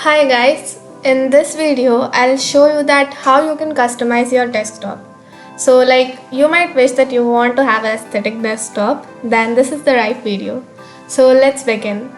Hi guys, in this video I'll show you that how you can customize your desktop. So you might wish that you want to have an aesthetic desktop, then this is the right video. So let's begin.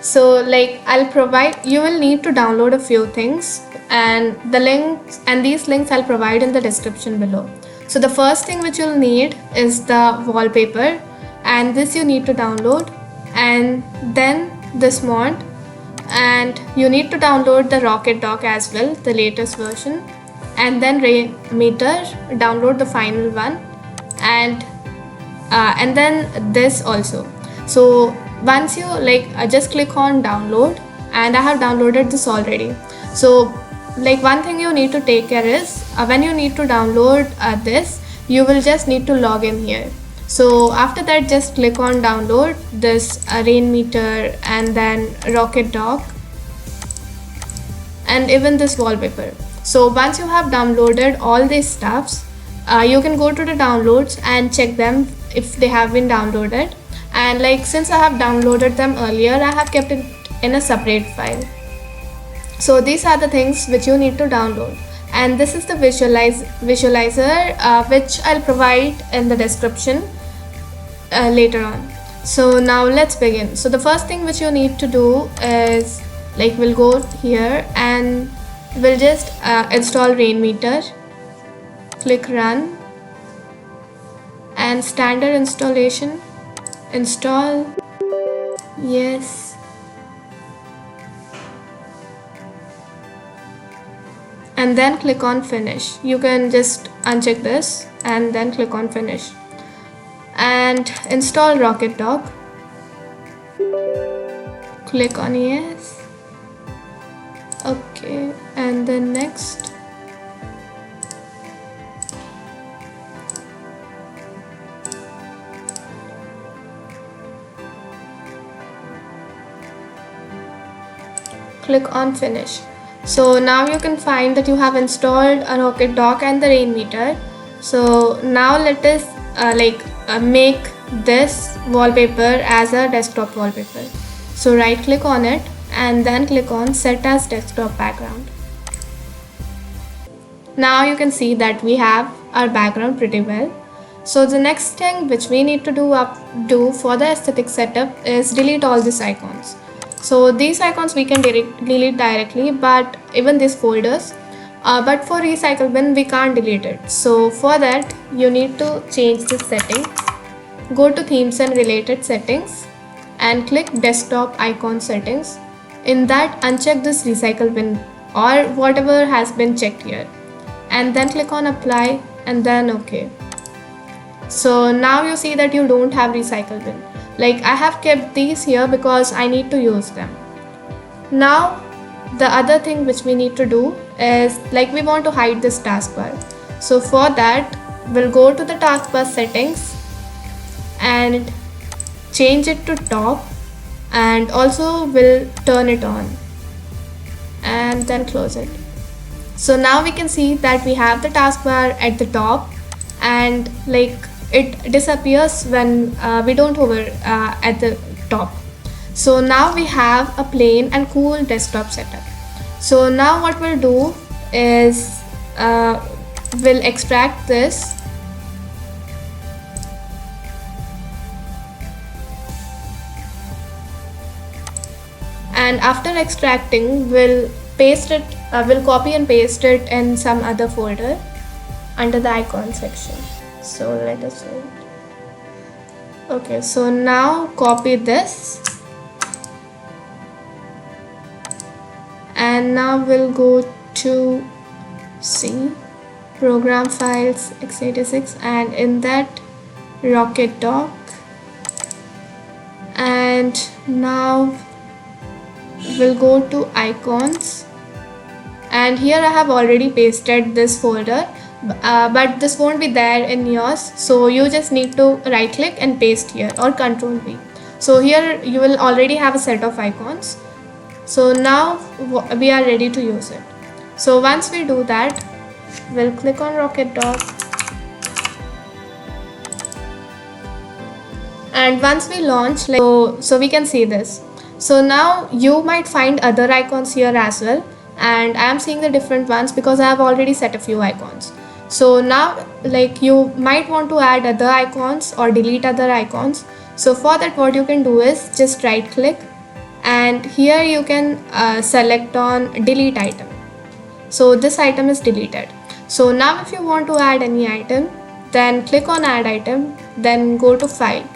So you will need to download a few things and these links I'll provide in the description below. So the first thing which you'll need is the wallpaper, and this you need to download, and then this mod, and you need to download the Rocket Dock as well, the latest version, and then Rainmeter, download the final one, and then this also. So once you just click on download, and I have downloaded this already. So one thing you need to take care is when you need to download this, you will just need to log in here. So after that, just click on download this Rainmeter, and then Rocket Dock, and even this wallpaper. So once you have downloaded all these stuffs, you can go to the downloads and check them if they have been downloaded. And since I have downloaded them earlier, I have kept it in a separate file. So these are the things which you need to download, and this is the visualizer which I'll provide in the description later on. So now let's begin. So the first thing which you need to do is we'll go here and we'll just install Rainmeter. Click run, and standard installation, install, yes, and then click on finish. You can just uncheck this and then click on finish, and install Rocket Dock. Click on yes, okay, and then next. Click on finish. So now you can find that you have installed a Rocket Dock and the Rainmeter. So now let us make this wallpaper as a desktop wallpaper. So right click on it and then click on set as desktop background. Now you can see that we have our background pretty well. So the next thing which we need to do for the aesthetic setup is delete all these icons. So these icons we can delete directly, but even these folders, but for recycle bin we can't delete it. So for that you need to change this setting. Go to themes and related settings and click desktop icon settings. In that, uncheck this recycle bin or whatever has been checked here, and then click on apply and then OK. So now you see that you don't have recycle bin. I have kept these here because I need to use them. Now the other thing which we need to do is we want to hide this taskbar. So for that we'll go to the taskbar settings and change it to top, and also we'll turn it on and then close it. So now we can see that we have the taskbar at the top, and it disappears when we don't hover at the top. So now we have a plain and cool desktop setup. So now what we'll do is we'll extract this, and after extracting we'll paste it, we'll copy and paste it in some other folder under the icon section. So let us see. Okay, so now copy this, and now we'll go to C, program files x86, and in that Rocket Dock, and now we'll go to icons, and here I have already pasted this folder, but this won't be there in yours, so you just need to right click and paste here, or Ctrl V. So here you will already have a set of icons. So now we are ready to use it. So once we do that, we'll click on Rocket Dock, and once we launch, so we can see this. So now you might find other icons here as well, and I am seeing the different ones because I have already set a few icons. So now like you might want to add other icons or delete other icons. So for that, what you can do is just right click, and here you can select on delete item. So this item is deleted. So now if you want to add any item, then click on add item, then go to file,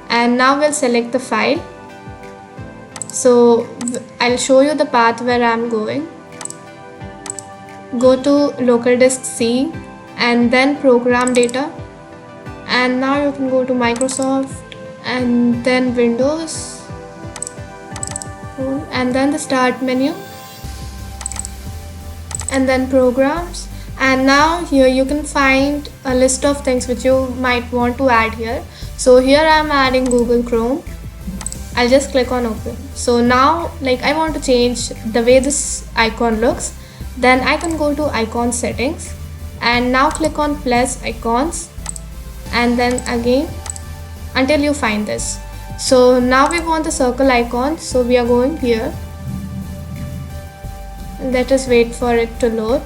and now we'll select the file. So I'll show you the path where I'm going. Go to local disk C and then program data, and now you can go to Microsoft and then Windows and then the start menu and then programs, and now here you can find a list of things which you might want to add here. So here I'm adding Google Chrome. I'll just click on open. So now like I want to change the way this icon looks, then I can go to icon settings and now click on plus icons and then again until you find this. So now we want the circle icon, so we are going here. Let us wait for it to load.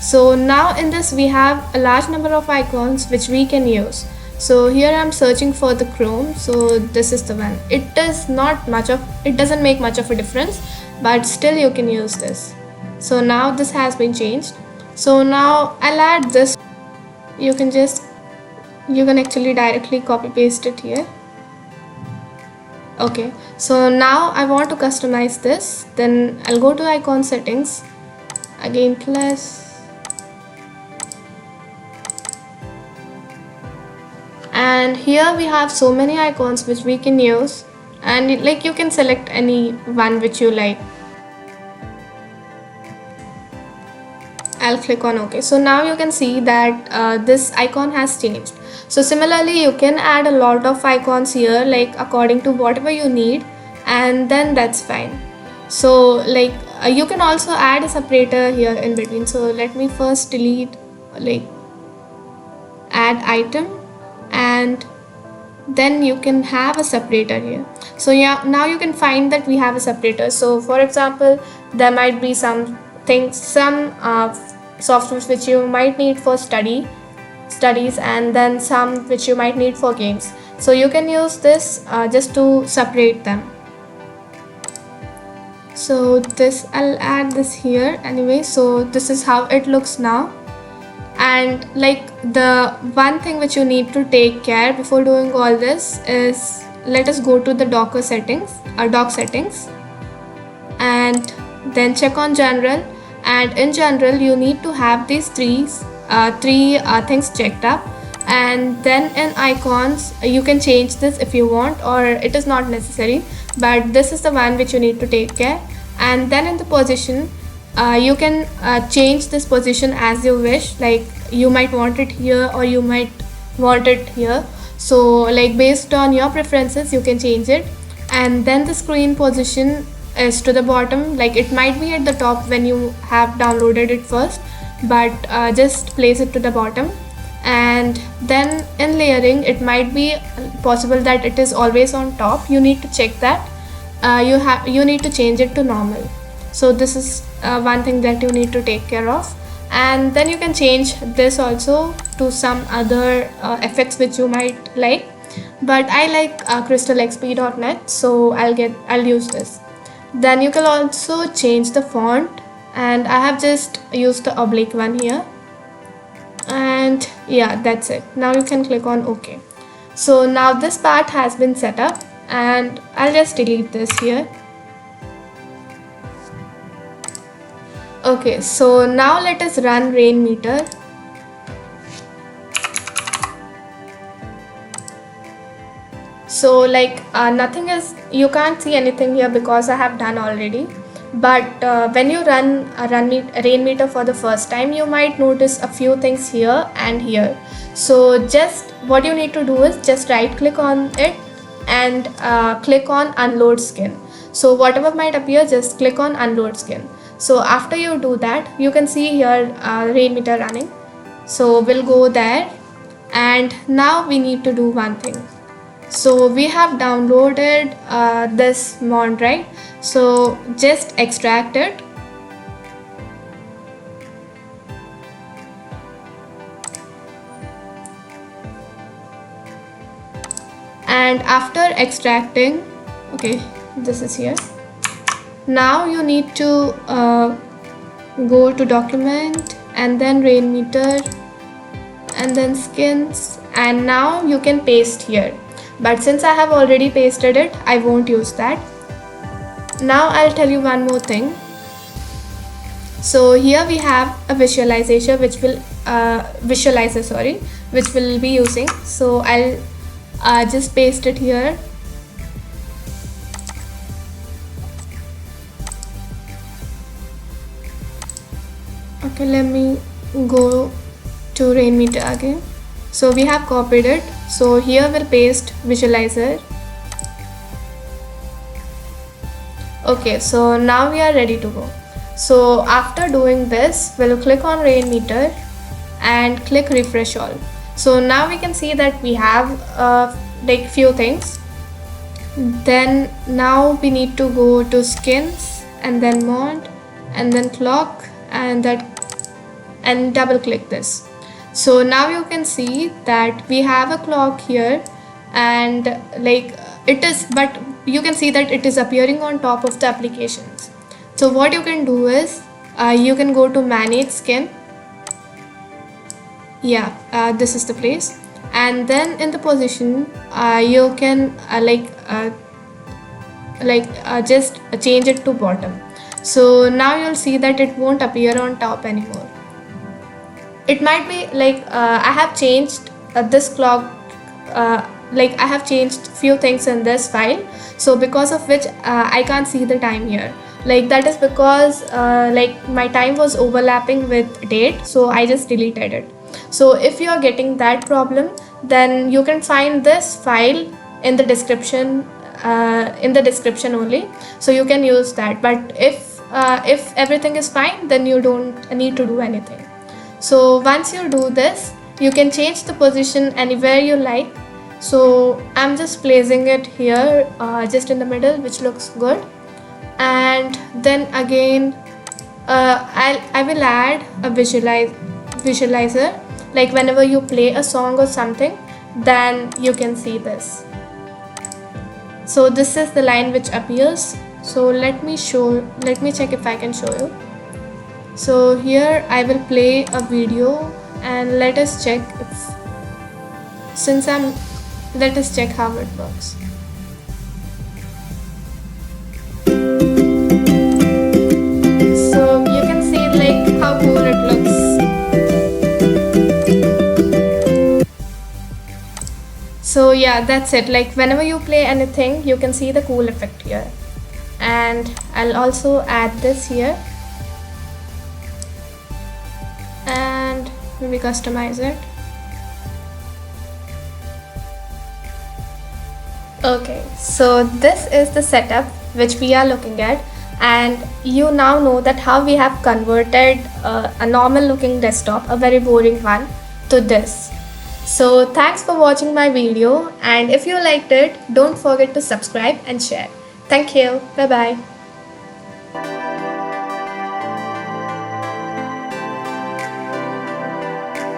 So now in this we have a large number of icons which we can use. So here I'm searching for the Chrome, so this is the one. It doesn't make much of a difference, but still you can use this. So now this has been changed. So now I'll add this. You can actually directly copy paste it here. Okay, so now I want to customize this, then I'll go to icon settings, again plus, and here we have so many icons which we can use, and like you can select any one which you like. I'll click on OK. So now you can see that this icon has changed. So similarly you can add a lot of icons here like according to whatever you need, and then that's fine. So like you can also add a separator here in between. So let me first delete like add item, and then you can have a separator here. So yeah, now you can find that we have a separator. So for example, there might be some softwares which you might need for studies, and then some which you might need for games. So you can use this just to separate them. So this, I'll add this here anyway. So this is how it looks now. And like the one thing which you need to take care before doing all this is, let us go to the dock settings, and then check on general, and in general you need to have these three things checked up, and then in icons you can change this if you want, or it is not necessary, but this is the one which you need to take care. And then in the position you can change this position as you wish, like you might want it here or you might want it here. So like based on your preferences you can change it. And then the screen position is to the bottom, like it might be at the top when you have downloaded it first, but just place it to the bottom. And then in layering it might be possible that it is always on top. You need to check that. You need to change it to normal. So this is one thing that you need to take care of. And then you can change this also to some other effects which you might like, but I like crystalxp.net, so I'll use this. Then you can also change the font, and I have just used the oblique one here. And yeah, that's it. Now you can click on OK. So now this part has been set up, and I'll just delete this here. Okay, so now let us run Rainmeter. So like nothing is, you can't see anything here because I have done already. But when you run Rainmeter for the first time, you might notice a few things here and here. So just what you need to do is just right click on it and click on unload skin. So whatever might appear, just click on unload skin. So after you do that, you can see here Rainmeter running. So we'll go there, and now we need to do one thing. So we have downloaded this mod, right? So just extract it. And after extracting, okay, this is here. Now you need to go to document and then Rainmeter and then skins, and now you can paste here, but since I have already pasted it, I won't use that. Now I'll tell you one more thing. So here we have a visualizer which will which we'll be using. So I'll just paste it here. Okay, let me go to Rainmeter again. So we have copied it. So here we'll paste visualizer. Okay, so now we are ready to go. So after doing this, we'll click on Rainmeter and click refresh all. So now we can see that we have like few things. Then now we need to go to skins and then mod and then clock and double click this. So now you can see that we have a clock here, and like it is, but you can see that it is appearing on top of the applications. So what you can do is you can go to manage skin. Yeah, this is the place, and then in the position you can just change it to bottom. So now you'll see that it won't appear on top anymore. It might be like I have changed this clock, like I have changed few things in this file, so because of which I can't see the time here. Like that is because like my time was overlapping with date, so I just deleted it. So if you are getting that problem, then you can find this file in the description only, so you can use that. But if everything is fine, then you don't need to do anything. So once you do this, you can change the position anywhere you like. So I'm just placing it here, just in the middle, which looks good. And then again I will add a visualizer, like whenever you play a song or something, then you can see this. So this is the line which appears. So let me check if I can show you. So here I will play a video, and let us check let us check how it works. So you can see like how cool it looks. So yeah, that's it. Like whenever you play anything, you can see the cool effect here. And I'll also add this here. And maybe customize it. Okay, so this is the setup which we are looking at, and you now know that how we have converted a normal looking desktop, a very boring one, to this. So thanks for watching my video, and if you liked it, don't forget to subscribe and share. Thank you. Bye bye.